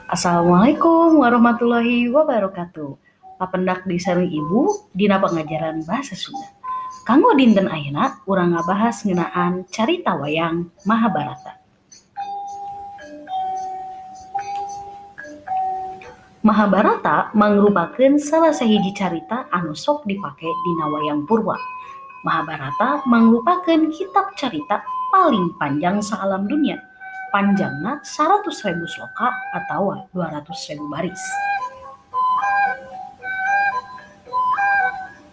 Assalamualaikum warahmatullahi wabarakatuh. Papendak di sareng ibu dina pengajaran bahasa Sunda. Kanggo dinten ayeuna urang ngabahas ngeunaan carita wayang Mahabharata. Mahabharata mangrupakeun salah sahiji carita anu sok dipake dina wayang purwa. Mahabharata mangrupakeun kitab carita paling panjang sa-alam dunia. Panjangna 100.000 sloka atawa 200.000 baris.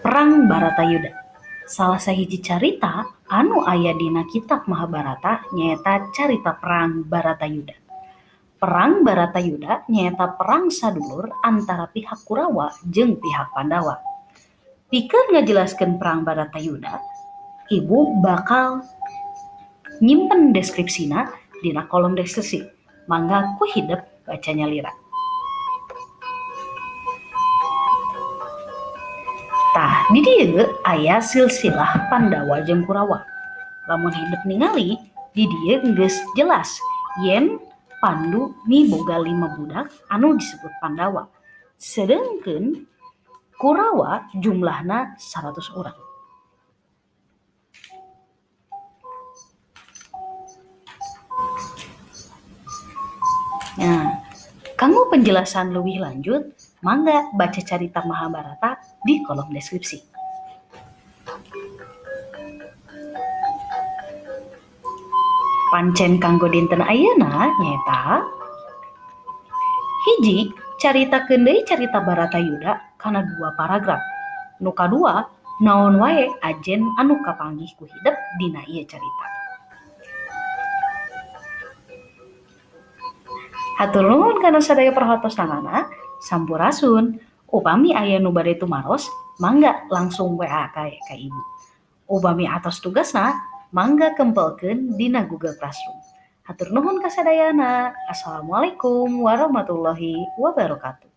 Perang Baratayuda. Salah sahiji carita anu aya dina kitab Mahabharata nyaeta carita perang Baratayuda. Perang Baratayuda nyaeta perang sadulur antara pihak Kurawa jeung pihak Pandawa. Pikeun ngajelaskeun perang Baratayuda, ibu bakal nyimpen deskripsina dina kolom deskripsi. Mangga ku hidep baca nyalira. Tah, di dieu aya silsilah Pandawa jeung Kurawa. Lamun hidep ningali, di dieu geus jelas yen Pandu miboga 5 budak anu disebut Pandawa. Sedengkeun Kurawa jumlahna 100 urang. Nah, kanggo penjelasan leuwih lanjut, mangga baca carita Mahabharata di kolom deskripsi. Pancen kanggo dinten ayeuna nyaeta hiji caritakeun deui carita Baratayuda kana 2 paragraf. Nu kadua, naon wae ajen anu kapanggih ku hidep dina ieu carita. Hatur nuhun kana sadaya perhatosanana, sampurasun. Upami aya nu bade tumaros, mangga langsung WA ka ibu. Upami atos tugasna, mangga kempelkeun dina Google Classroom. Hatur nuhun kasadayana. Assalamualaikum warahmatullahi wabarakatuh.